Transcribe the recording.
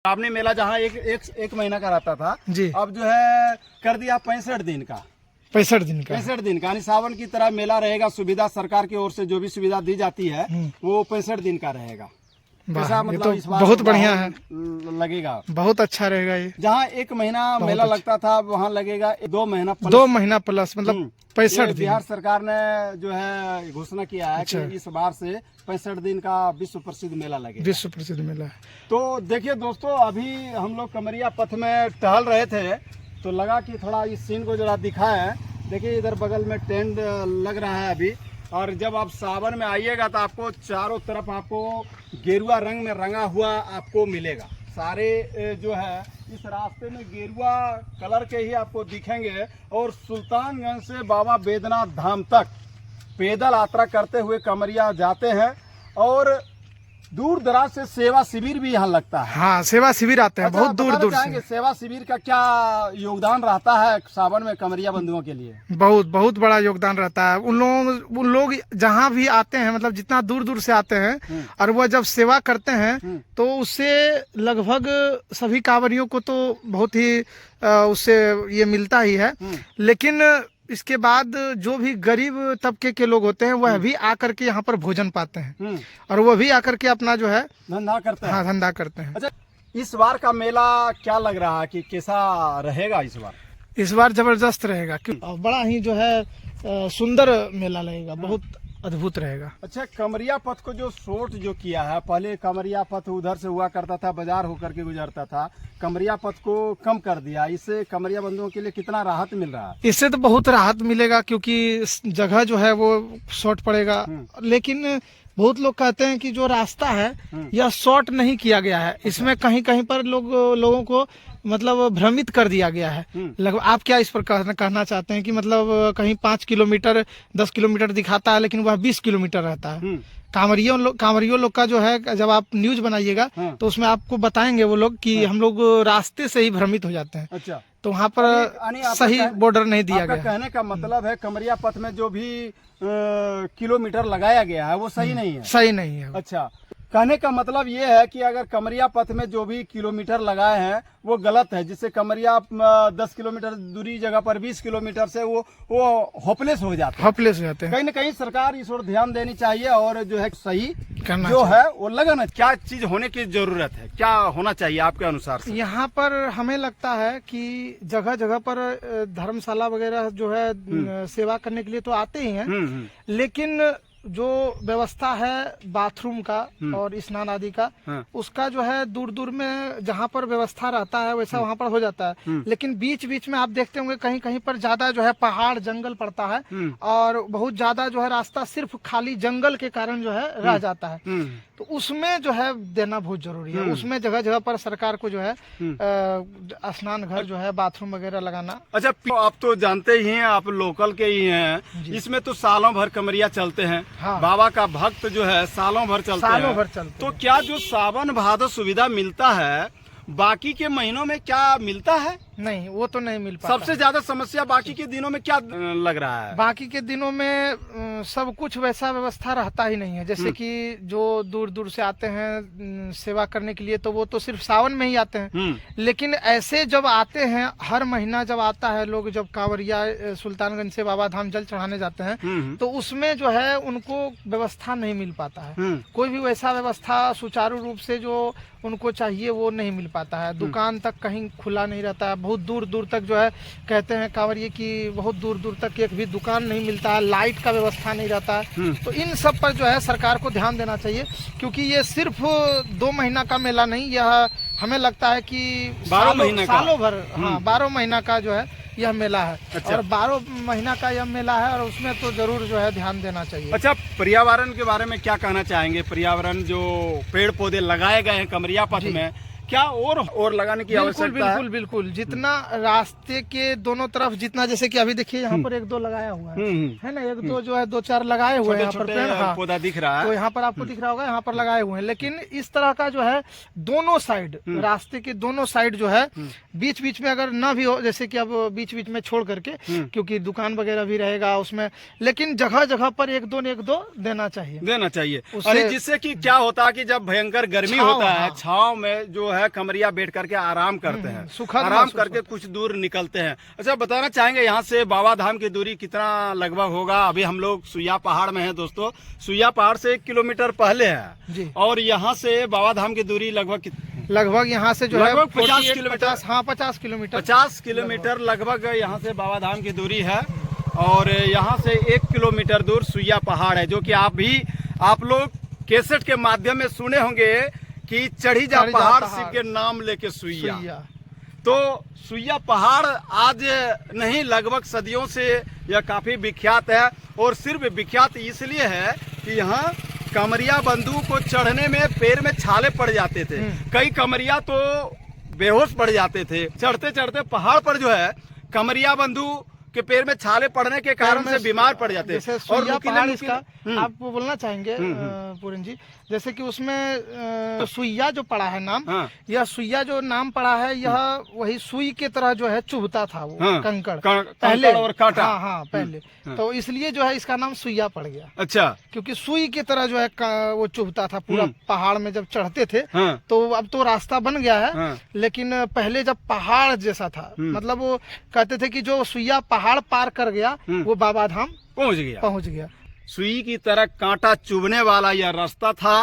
आपने मेला जहाँ एक महीना का रहता था जी, अब जो है कर दिया 65 दिन का। 65 दिन का। 65 दिन का यानी सावन की तरह मेला रहेगा। सुविधा सरकार की ओर से जो भी सुविधा दी जाती है वो 65 दिन का रहेगा। वाह, ये तो इस बार बहुत बढ़िया है, लगेगा, बहुत अच्छा रहेगा ये। जहाँ एक महीना मेला लगता था वहाँ लगेगा 2 महीना प्लस। 2 महीना प्लस मतलब 65 दिन। बिहार सरकार ने जो है घोषणा किया है कि इस बार से 65 दिन का विश्व प्रसिद्ध मेला लगेगा। विश्व प्रसिद्ध मेला है। तो देखिए दोस्तों, अभी हम लोग कमरिया पथ में टहल रहे थे तो लगा कि थोड़ा इस सीन को जरा दिखाएं। देखिए इधर बगल में टेंट लग रहा है अभी, और जब आप सावन में आइएगा तो आपको चारों तरफ आपको गेरुआ रंग में रंगा हुआ आपको मिलेगा। सारे जो है इस रास्ते में गेरुआ कलर के ही आपको दिखेंगे। और सुल्तानगंज से बाबा बैद्यनाथ धाम तक पैदल यात्रा करते हुए कमरिया जाते हैं, और दूर दराज से सेवा शिविर भी यहाँ लगता है। हाँ, सेवा शिविर आते हैं बहुत दूर दूर से। सेवा शिविर का क्या योगदान रहता है सावन में कमरिया बंधुओं के लिए? बहुत बहुत बड़ा योगदान रहता है। उन लोग जहाँ भी आते हैं, मतलब जितना दूर दूर से आते हैं, और वह जब सेवा करते हैं तो उससे लगभग सभी कांवरियों को तो बहुत ही उससे ये मिलता ही है। लेकिन इसके बाद जो भी गरीब तबके के लोग होते हैं वह भी आकर के यहाँ पर भोजन पाते हैं, और वह भी आकर के अपना जो है धंधा करते हैं। हाँ, धंधा करते हैं। अच्छा, इस बार का मेला क्या लग रहा है कि कैसा रहेगा इस बार? इस बार जबरदस्त रहेगा, क्योंकि बड़ा ही जो है सुंदर मेला लगेगा, बहुत अद्भुत रहेगा। अच्छा, कमरिया पथ को जो शॉर्ट जो किया है, पहले कमरिया पथ उधर से हुआ करता था, बाजार होकर के गुजरता था, कमरिया पथ को कम कर दिया। इससे कमरिया बंधुओं के लिए कितना राहत मिल रहा है? इससे तो बहुत राहत मिलेगा, क्योंकि जगह जो है वो शॉर्ट पड़ेगा। लेकिन बहुत लोग कहते हैं कि जो रास्ता है यह शॉर्ट नहीं किया गया है, इसमें कहीं कहीं पर लोगों को मतलब भ्रमित कर दिया गया है। लगभग आप क्या इस पर कहना चाहते हैं कि मतलब कहीं 5 किलोमीटर 10 किलोमीटर दिखाता है लेकिन वह 20 किलोमीटर रहता है। कांवरियों लोग का जो है, जब आप न्यूज बनाइएगा तो उसमें आपको बताएंगे वो लोग कि हम लोग रास्ते से ही भ्रमित हो जाते हैं। अच्छा, तो वहाँ पर सही बॉर्डर नहीं दिया गया। कहने का मतलब है कमरिया पथ में जो भी किलोमीटर लगाया गया है वो सही नहीं है? सही नहीं है। अच्छा, कहने का मतलब ये है कि अगर कमरिया पथ में जो भी किलोमीटर लगाए हैं वो गलत है, जिससे कमरिया 10 किलोमीटर दूरी जगह पर 20 किलोमीटर से वो होपलेस हो जाते हैं। कहीं न कहीं सरकार इस ओर ध्यान देनी चाहिए, और जो है सही जो है वो लगना। क्या चीज होने की जरूरत है, क्या होना चाहिए आपके अनुसार से? यहाँ पर हमें लगता है कि जगह जगह पर धर्मशाला वगैरह जो है सेवा करने के लिए तो आते ही हैं, लेकिन जो व्यवस्था है बाथरूम का और स्नान आदि का, उसका जो है दूर दूर में जहाँ पर व्यवस्था रहता है वैसा वहाँ पर हो जाता है। लेकिन बीच बीच में आप देखते होंगे कहीं कहीं पर ज्यादा जो है पहाड़ जंगल पड़ता है, और बहुत ज्यादा जो है रास्ता सिर्फ खाली जंगल के कारण जो है रह जाता है। तो उसमें जो है देना बहुत जरूरी है। उसमें जगह जगह पर सरकार को जो है स्नान घर जो है बाथरूम वगैरह लगाना। अच्छा, आप तो जानते ही हैं, आप लोकल के ही हैं, इसमें तो सालों भर कमरिया चलते हैं। हाँ। बाबा का भक्त जो है सालों भर चलते हैं। तो क्या जो सावन भादो सुविधा मिलता है बाकी के महीनों में क्या मिलता है? नहीं, वो तो नहीं मिल पाता। सबसे ज्यादा समस्या बाकी के दिनों में क्या लग रहा है? बाकी के दिनों में सब कुछ वैसा व्यवस्था रहता ही नहीं है। जैसे कि जो दूर दूर से आते हैं सेवा करने के लिए तो वो तो सिर्फ सावन में ही आते हैं। लेकिन ऐसे जब आते हैं, हर महीना जब आता है लोग, जब कांवरिया सुल्तानगंज से बाबा धाम जल चढ़ाने जाते हैं, तो उसमें जो है उनको व्यवस्था नहीं मिल पाता है। कोई भी वैसा व्यवस्था सुचारू रूप से जो उनको चाहिए वो नहीं मिल पाता है। दुकान तक कहीं खुला नहीं रहता है। बहुत दूर दूर तक जो है कहते हैं कांवरिये की बहुत दूर दूर तक एक भी दुकान नहीं मिलता है, लाइट का व्यवस्था नहीं रहता है। तो इन सब पर जो है सरकार को ध्यान देना चाहिए, क्योंकि ये सिर्फ 2 महीना का मेला नहीं, यह हमें लगता है कि सालों भर, हाँ 12 महीना का जो है यह मेला है। अच्छा। और 12 महीना का यह मेला है, और उसमें तो जरूर जो है ध्यान देना चाहिए। अच्छा, पर्यावरण के बारे में क्या कहना चाहेंगे? पर्यावरण जो पेड़ पौधे लगाए गए हैं कमरिया पथ में, क्या और लगाने की आवश्यकता है? बिल्कुल। जितना रास्ते के दोनों तरफ जितना, जैसे कि अभी देखिए यहाँ पर 1-2 लगाया हुआ है ना, 1-2 जो है 2-4 लगाए हुए हैं यहाँ पर पेड़। हाँ, पौधा दिख रहा है, तो यहाँ पर आपको दिख रहा होगा, यहाँ पर लगाए हुए हैं। लेकिन इस तरह का जो है दोनों साइड, रास्ते के दोनों साइड जो है बीच बीच में अगर ना भी हो, जैसे कि अब बीच बीच में छोड़ करके, क्योंकि दुकान वगैरह भी रहेगा उसमें, लेकिन जगह जगह पर 1-2 देना चाहिए। अरे जिससे कि क्या होता है कि जब भयंकर गर्मी होता है, छाव में जो है कमरिया बैठ करके आराम करते हैं, सुखद आराम महसूस करके कुछ दूर निकलते हैं। अच्छा, बताना चाहेंगे यहाँ से बाबा धाम की दूरी कितना लगभग होगा? अभी हम लोग सुइया पहाड़ में हैं दोस्तों, सुइया पहाड़ से 1 किलोमीटर पहले है जी। और यहाँ से बाबा धाम की दूरी लगभग यहाँ से जो है लगभग 50 किलोमीटर। 50 किलोमीटर 50 किलोमीटर लगभग यहाँ से बाबा धाम की दूरी है। और यहाँ से 1 किलोमीटर दूर सुइया पहाड़ है, जो कि आप लोग कैसेट के माध्यम में सुने होंगे कि चढ़ी जा पहाड़ शिव के नाम लेके सुइया। तो सुइया पहाड़ आज नहीं, लगभग सदियों से यह काफी विख्यात है। और सिर्फ विख्यात इसलिए है कि यहाँ कमरिया बंधु को चढ़ने में पैर में छाले पड़ जाते थे, कई कमरिया तो बेहोश पड़ जाते थे। चढ़ते चढ़ते पहाड़ पर जो है कमरिया बंधु के पैर में छाले पड़ने के कारण से बीमार पड़ जाते हैं। और पहाड़ इसका आप बोलना चाहेंगे पूरन जी, जैसे कि उसमें सुइया जो पड़ा है नाम, यह सुइया जो नाम पड़ा है, यह वही सुई के तरह जो है चुभता था वो कंकड़ पहले और कांटा। हाँ पहले, तो इसलिए जो है इसका नाम सुइया पड़ गया। अच्छा, क्योंकि सुई की तरह जो है वो चुभता था पूरा पहाड़ में जब चढ़ते थे। तो अब तो रास्ता बन गया है, लेकिन पहले जब पहाड़ जैसा था, मतलब वो कहते थे कि जो सुइया पहाड़ पार कर गया वो बाबा धाम पहुंच गया। सुई की तरह कांटा चुभने वाला यह रास्ता था